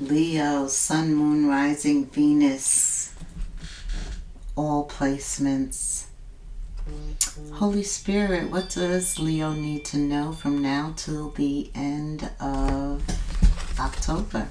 Leo, Sun, Moon, Rising, Venus, all placements. Holy Spirit, what does Leo need to know from now till the end of October?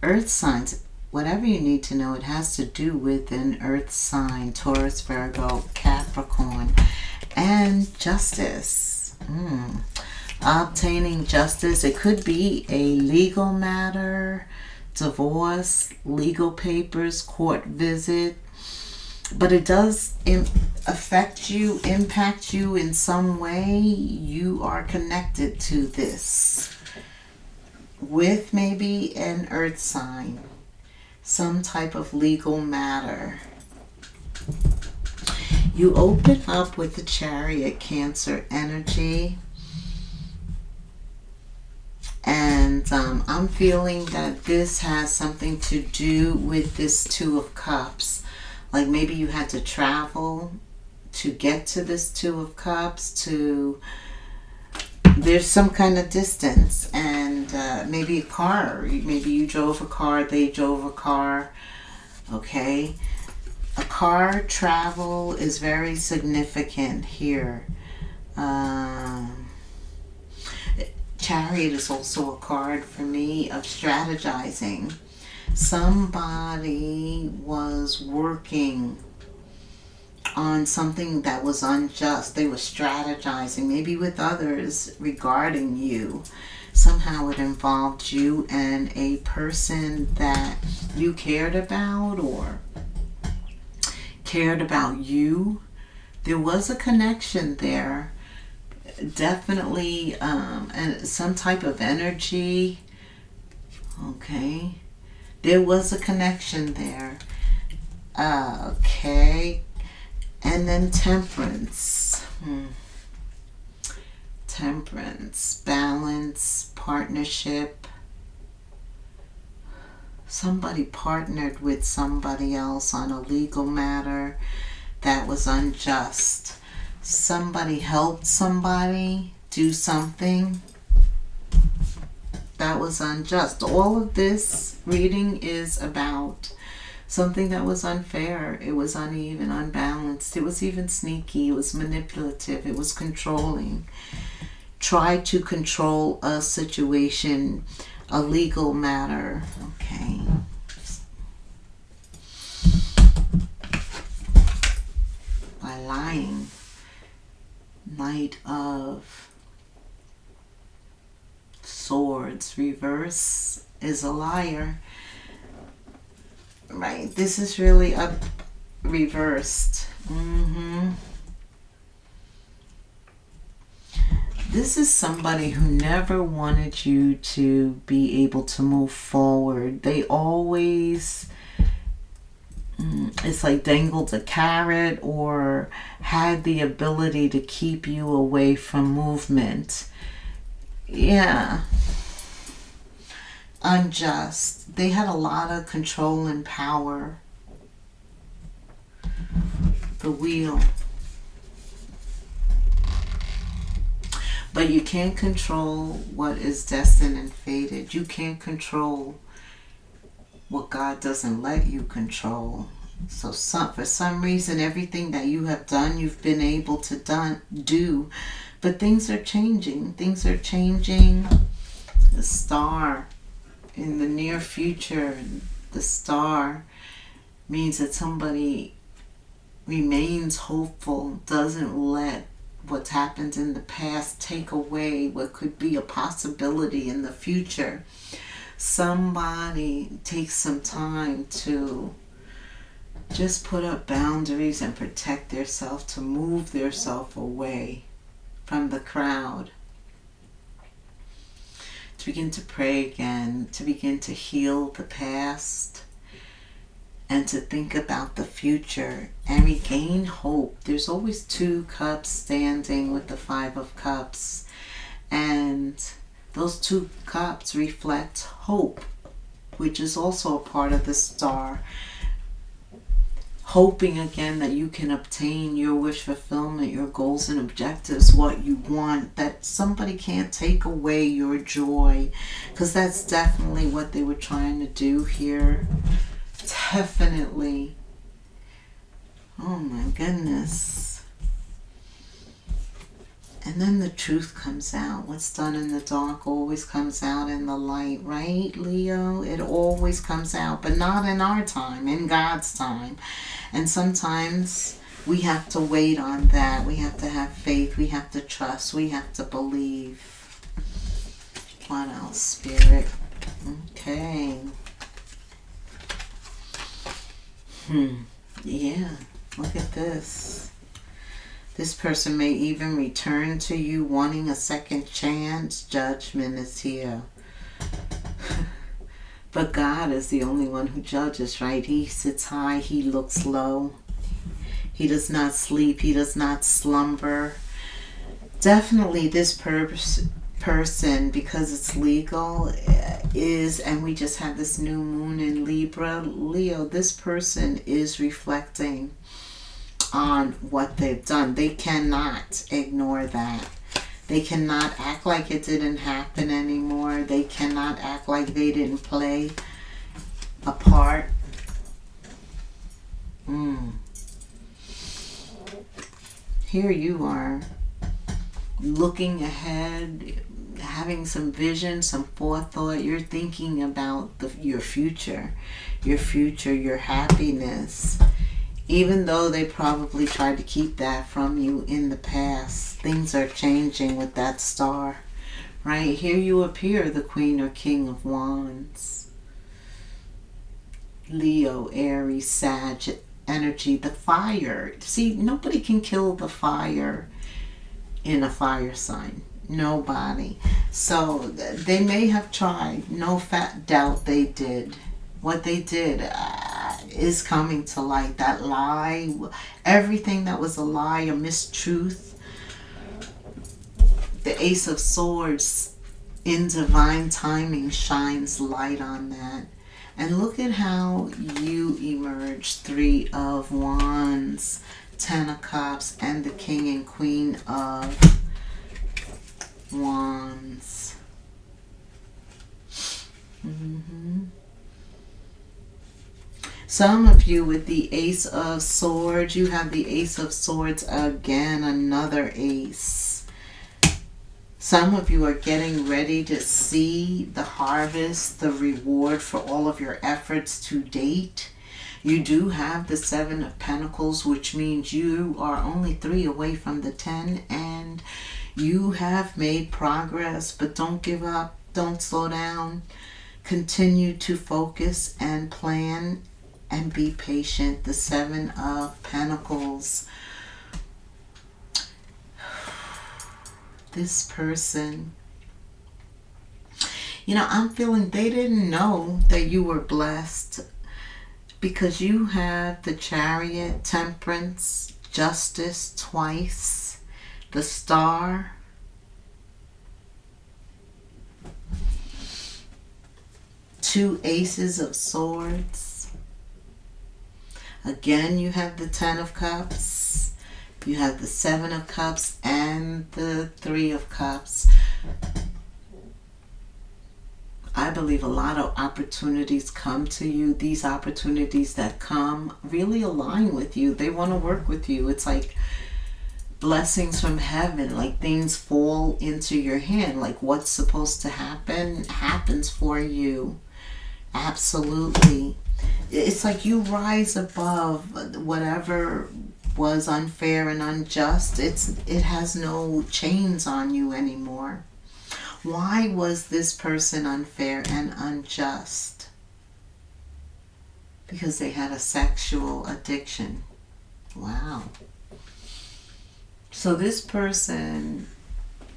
Earth signs, whatever you need to know, it has to do with an earth sign, Taurus, Virgo, Capricorn, and justice. Obtaining justice, it could be a legal matter, divorce, legal papers, court visit, but it does affect you, impact you in some way. You are connected to this with maybe an earth sign, some type of legal matter. You open up with the Chariot, Cancer energy. And I'm feeling that this has something to do with this Two of Cups. Like maybe you had to travel to get to this Two of Cups. There's some kind of distance, and maybe a car. Maybe you drove a car, they drove a car. Okay. A car travel is very significant here. Chariot is also a card for me of strategizing. Somebody was working on something that was unjust. They were strategizing, maybe with others regarding you. Somehow it involved you and a person that you cared about or cared about you. There was a connection there. Definitely some type of energy. Okay. There was a connection there. Okay. And then temperance. Temperance, balance, partnership. Somebody partnered with somebody else on a legal matter that was unjust. Somebody helped somebody do something that was unjust. All of this reading is about something that was unfair. It was uneven, unbalanced. It was even sneaky. It was manipulative. It was controlling. Tried to control a situation, a legal matter. Okay. By lying. Knight of Swords reverse is a liar. Right, this is really a reversed. This is somebody who never wanted you to be able to move forward. They always, it's like dangled a carrot or had the ability to keep you away from movement. Yeah. Unjust. They had a lot of control and power. The Wheel. But you can't control what is destined and fated. You can't control what God doesn't let you control. So for some reason, everything that you have done, you've been able to do. But things are changing. Things are changing. The Star. In the near future, the Star means that somebody remains hopeful, doesn't let what's happened in the past take away what could be a possibility in the future. Somebody takes some time to just put up boundaries and protect themselves, to move themselves away from the crowd, to begin to pray again, to begin to heal the past, and to think about the future and regain hope. There's always two cups standing with the Five of Cups, and those two cups reflect hope, which is also a part of the Star. hoping again that you can obtain your wish fulfillment, your goals and objectives, what you want, that somebody can't take away your joy, because that's definitely what they were trying to do here. Definitely. Oh my goodness. And then the truth comes out. What's done in the dark always comes out in the light, right, Leo? It always comes out, but not in our time, in God's time. And sometimes we have to wait on that. We have to have faith. We have to trust. We have to believe. What else, Spirit? Okay. Yeah, look at this. This person may even return to you wanting a second chance. Judgment is here. But God is the only one who judges, right? He sits high, he looks low. He does not sleep, he does not slumber. Definitely this person, because it's legal, is, and we just had this new moon in Libra, Leo, this person is reflecting on what they've done. They cannot ignore that. They cannot act like it didn't happen anymore. They cannot act like they didn't play a part. Here you are, looking ahead, having some vision, some forethought. You're thinking about your future, your happiness. Even though they probably tried to keep that from you in the past, things are changing with that star. Right here you appear, the Queen or King of Wands. Leo, Aries, Sag energy, the fire. See, nobody can kill the fire in a fire sign. Nobody. So they may have tried. No fat doubt they did. What they did is coming to light. That lie, everything that was a lie, a mistruth. The Ace of Swords in divine timing shines light on that. And look at how you emerge. 3 of Wands, 10 of Cups, and the King and Queen of Wands. Some of you with the Ace of Swords, you have the Ace of Swords again, another ace. Some of you are getting ready to see the harvest, the reward for all of your efforts to date. You do have the 7 of Pentacles, which means you are only 3 away from the 10, and you have made progress, but don't give up, don't slow down. Continue to focus and plan and be patient. The 7 of Pentacles. This person, I'm feeling they didn't know that you were blessed, because you have the Chariot, Temperance, Justice twice, the Star, two Aces of Swords. Again, you have the 10 of Cups. You have the 7 of Cups and the 3 of Cups. I believe a lot of opportunities come to you. These opportunities that come really align with you. They want to work with you. It's like blessings from heaven. Like things fall into your hand. Like what's supposed to happen happens for you. Absolutely. It's like you rise above whatever was unfair and unjust. It has no chains on you anymore. Why was this person unfair and unjust? Because they had a sexual addiction. Wow. So this person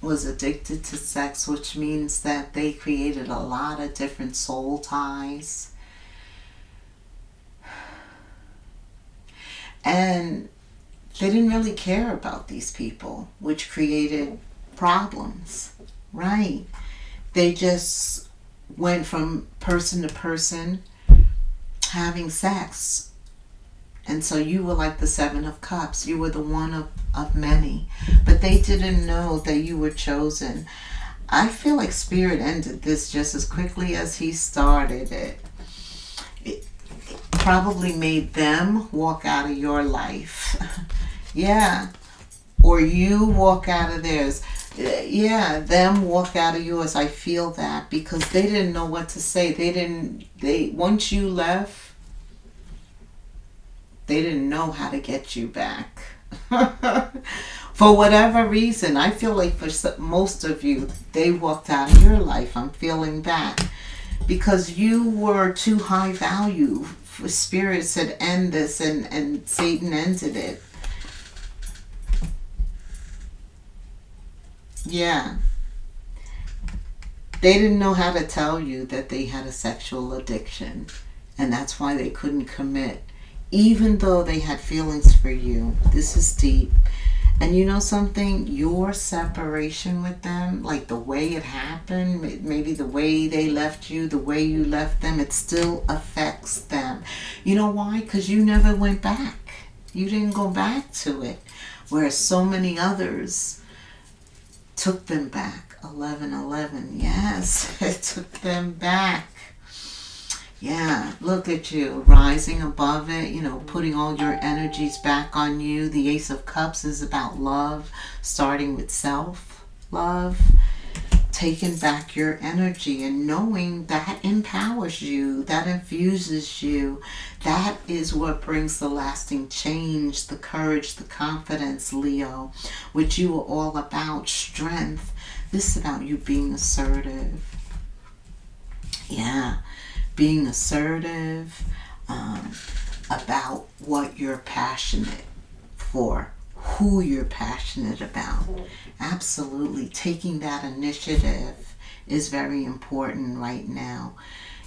was addicted to sex, which means that they created a lot of different soul ties. And they didn't really care about these people, which created problems, right? They just went from person to person having sex And so you were like the Seven of Cups. You were the one of many. But they didn't know that you were chosen. I feel like Spirit ended this just as quickly as he started it. It probably made them walk out of your life. Yeah. Or you walk out of theirs. Yeah, them walk out of yours. I feel that because they didn't know what to say. Once you left, they didn't know how to get you back. For whatever reason, I feel like for most of you, they walked out of your life. I'm feeling that. Because you were too high value. For Spirit said, end this, and Satan ended it. Yeah. They didn't know how to tell you that they had a sexual addiction. And that's why they couldn't commit. Even though they had feelings for you. This is deep. And you know something? Your separation with them, like the way it happened, maybe the way they left you, the way you left them, it still affects them. You know why? Because you never went back. You didn't go back to it. Whereas so many others took them back. 11:11. Yes, it took them back. Yeah, look at you, rising above it, putting all your energies back on you. The Ace of Cups is about love, starting with self-love, taking back your energy and knowing that empowers you, that infuses you. That is what brings the lasting change, the courage, the confidence, Leo, which you are all about, strength. This is about you being assertive. Yeah. Being assertive about what you're passionate for, who you're passionate about. Absolutely. Taking that initiative is very important right now.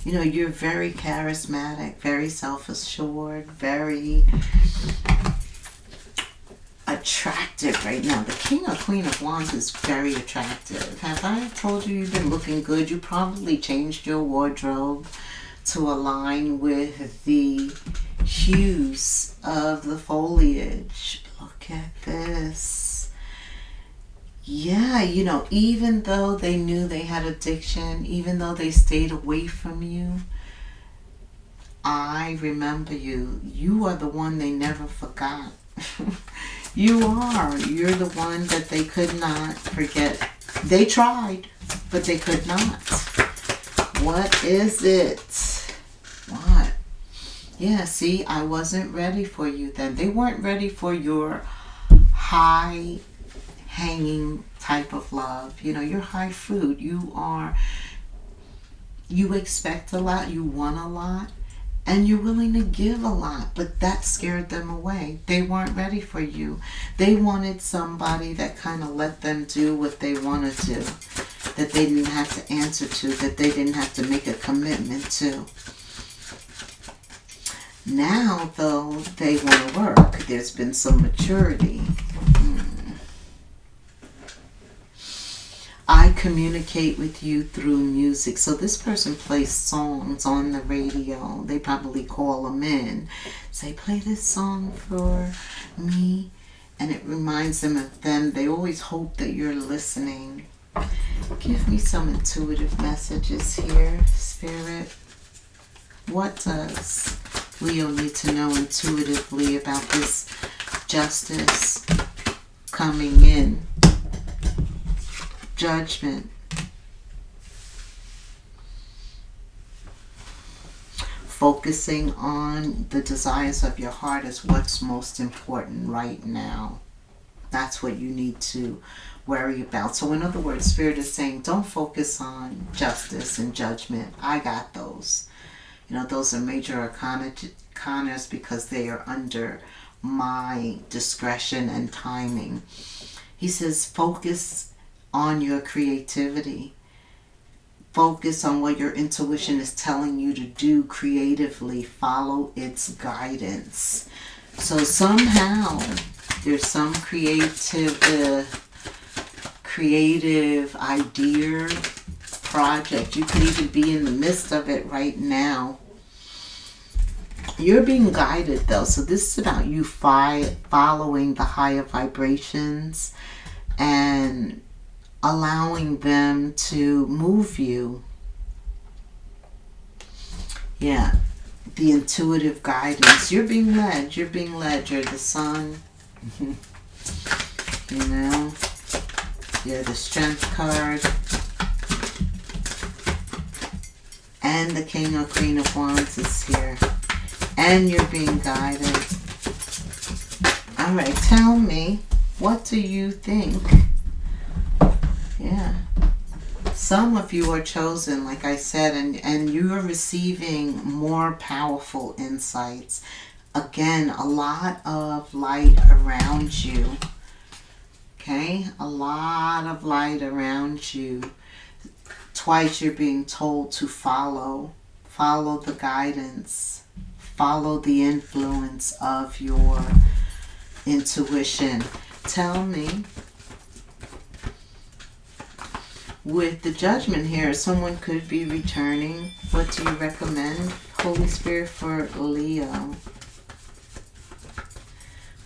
You're very charismatic, very self-assured, very attractive right now. The King or Queen of Wands is very attractive. Have I told you you've been looking good? You probably changed your wardrobe to align with the hues of the foliage. Look at this. Yeah, even though they knew they had addiction, even though they stayed away from you, I remember you. You are the one they never forgot. You are. You're the one that they could not forget. They tried, but they could not. What is it? What? Yeah, see, I wasn't ready for you then. They weren't ready for your high hanging type of love. You're high food. You expect a lot, you want a lot, and you're willing to give a lot, but that scared them away. They weren't ready for you. They wanted somebody that kind of let them do what they want to do, that they didn't have to answer to, that they didn't have to make a commitment to. Now, though, they want to work. There's been some maturity. I communicate with you through music. So this person plays songs on the radio. They probably call them in. Say, play this song for me. And it reminds them of them. They always hope that you're listening. Give me some intuitive messages here, Spirit. What does Leo need to know intuitively about this justice coming in? Judgment. Focusing on the desires of your heart is what's most important right now. That's what you need to worry about. So in other words, Spirit is saying, don't focus on justice and judgment. I got those. Those are major arcanas because they are under my discretion and timing. He says, focus on your creativity. Focus on what your intuition is telling you to do creatively. Follow its guidance. So somehow there's some creative idea, project. You could even be in the midst of it right now. You're being guided though. So this is about you following the higher vibrations and allowing them to move you. Yeah. The intuitive guidance. You're being led. You're being led. You're the sun. You know. You're the strength card. And the king or queen of wands is here. And you're being guided. Alright, tell me, what do you think? Yeah. Some of you are chosen, like I said, and you are receiving more powerful insights. Again, a lot of light around you. Okay? A lot of light around you. Twice you're being told to follow the guidance, follow the influence of your intuition. Tell me, with the judgment here, someone could be returning. What do you recommend, Holy Spirit, for Leo?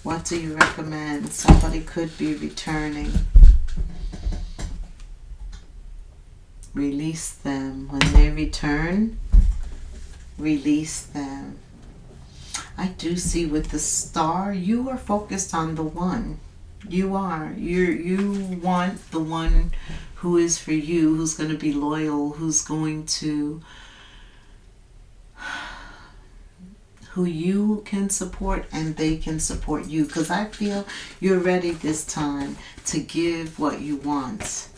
What do you recommend? Somebody could be returning. Release them. When they return, release them. I do see with the star, you are focused on the one. You are. You want the one who is for you, who's going to be loyal, who's going to, who you can support and they can support you. Because I feel you're ready this time to give what you want.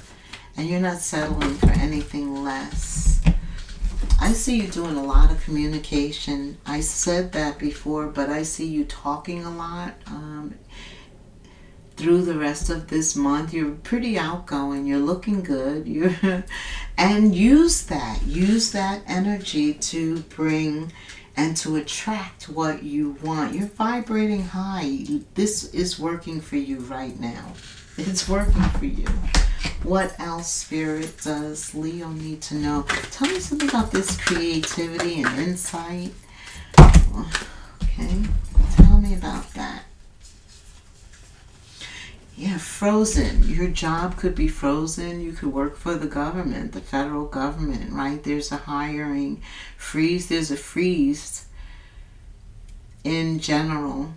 And you're not settling for anything less. I see you doing a lot of communication. I said that before, but I see you talking a lot. Through the rest of this month, you're pretty outgoing. You're looking good. And use that energy to bring and to attract what you want. You're vibrating high. This is working for you right now. It's working for you. What else, Spirit, does Leo need to know? Tell me something about this creativity and insight. Okay, tell me about that. Yeah, frozen. Your job could be frozen. You could work for the government, the federal government, right? There's a hiring freeze. There's a freeze in general.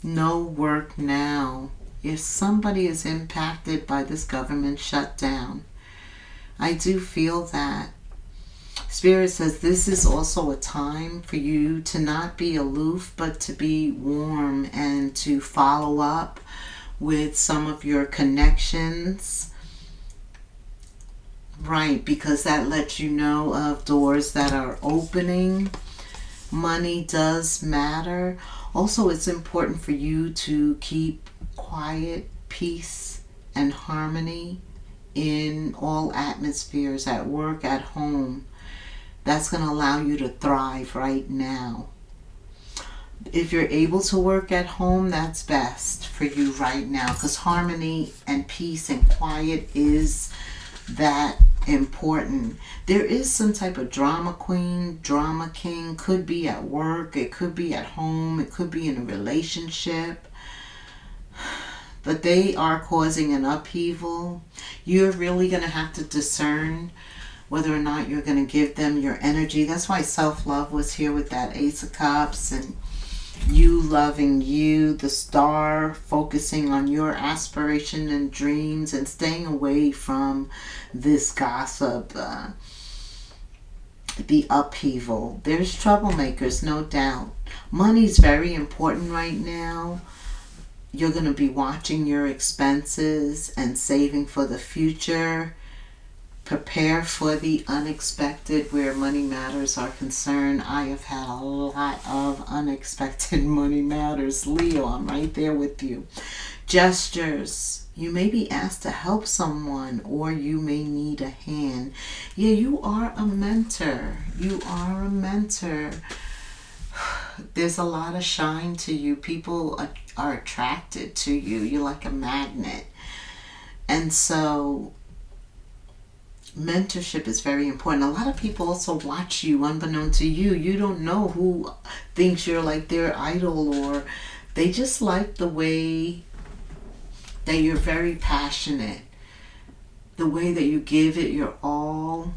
No work now. If somebody is impacted by this government shutdown, I do feel that. Spirit says this is also a time for you to not be aloof, but to be warm and to follow up with some of your connections. Right, because that lets you know of doors that are opening. Money does matter. Also, it's important for you to keep quiet, peace, and harmony in all atmospheres, at work, at home. That's going to allow you to thrive right now. If you're able to work at home, that's best for you right now, because harmony and peace and quiet is that important. There is some type of drama queen, drama king. Could be at work, it could be at home, it could be in a relationship. But they are causing an upheaval. You're really going to have to discern whether or not you're going to give them your energy. That's why self-love was here with that Ace of Cups, and you loving you, the star, focusing on your aspiration and dreams and staying away from this gossip, the upheaval. There's troublemakers, no doubt. Money's very important right now. You're going to be watching your expenses and saving for the future. Prepare for the unexpected where money matters are concerned. I have had a lot of unexpected money matters. Leo, I'm right there with you. Gestures. You may be asked to help someone, or you may need a hand. Yeah, you are a mentor. You are a mentor. There's a lot of shine to you. People are attracted to you. You're like a magnet. And so mentorship is very important. A lot of people also watch you unbeknown to you. You don't know who thinks you're like their idol, or they just like the way that you're very passionate, the way that you give it your all.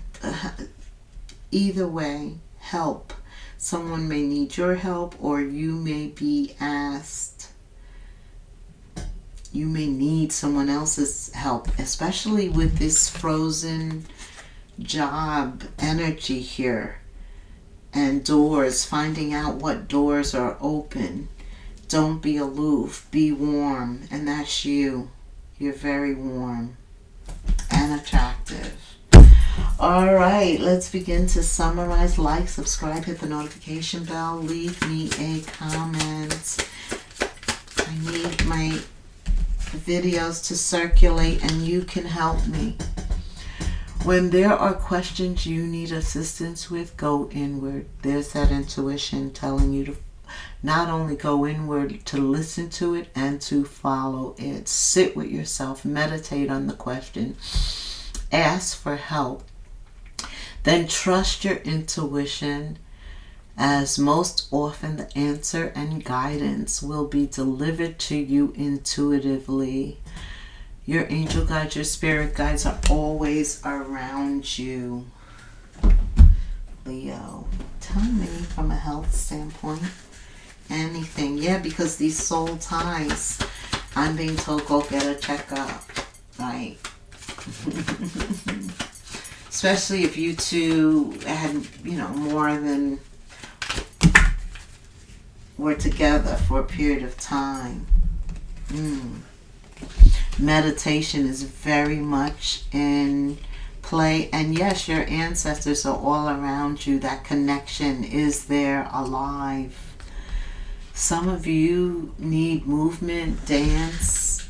Either way, help. Someone may need your help, or you may be asked. You may need someone else's help, especially with this frozen job energy here. And doors, finding out what doors are open. Don't be aloof, be warm, and that's you. You're very warm and attractive. All right, let's begin to summarize. Like, subscribe, hit the notification bell, leave me a comment. I need my videos to circulate, and you can help me. When there are questions you need assistance with, go inward. There's that intuition telling you to not only go inward, to listen to it and to follow it. Sit with yourself, meditate on the question, ask for help, then trust your intuition, as most often the answer and guidance will be delivered to you intuitively. Your angel guides, your spirit guides are always around you. Leo, tell me from a health standpoint, anything. Yeah, because these soul ties, I'm being told go get a checkup, right? Especially if you two had, more than were together for a period of time. Meditation is very much in play. And yes, your ancestors are all around you. That connection is there, alive. Some of you need movement, dance,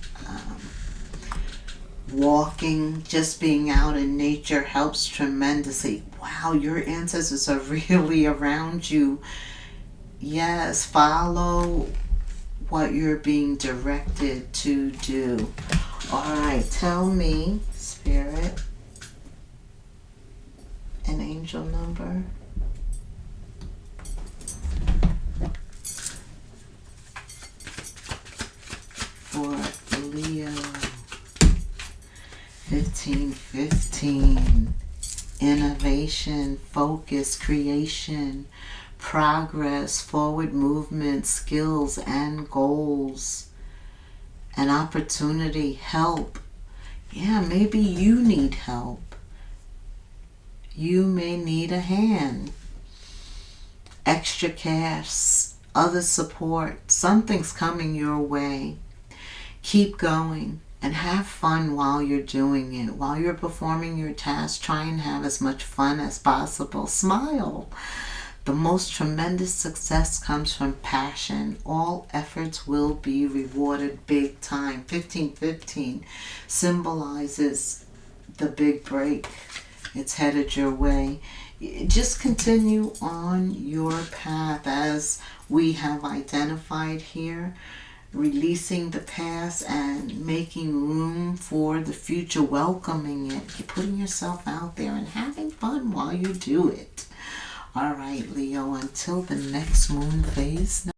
walking, just being out in nature helps tremendously. Wow, your ancestors are really around you. Yes, follow what you're being directed to do. All right, tell me, Spirit, an angel number. For Leo, 1515. Innovation, focus, creation, progress, forward movement, skills and goals, an opportunity, help. Yeah, maybe you need help. You may need a hand, extra cash, other support. Something's coming your way. Keep going and have fun while you're doing it. While you're performing your task, try and have as much fun as possible. Smile. The most tremendous success comes from passion. All efforts will be rewarded big time. 1515 symbolizes the big break. It's headed your way. Just continue on your path as we have identified here. Releasing the past and making room for the future, welcoming it, putting yourself out there and having fun while you do it. All right, Leo, until the next moon phase.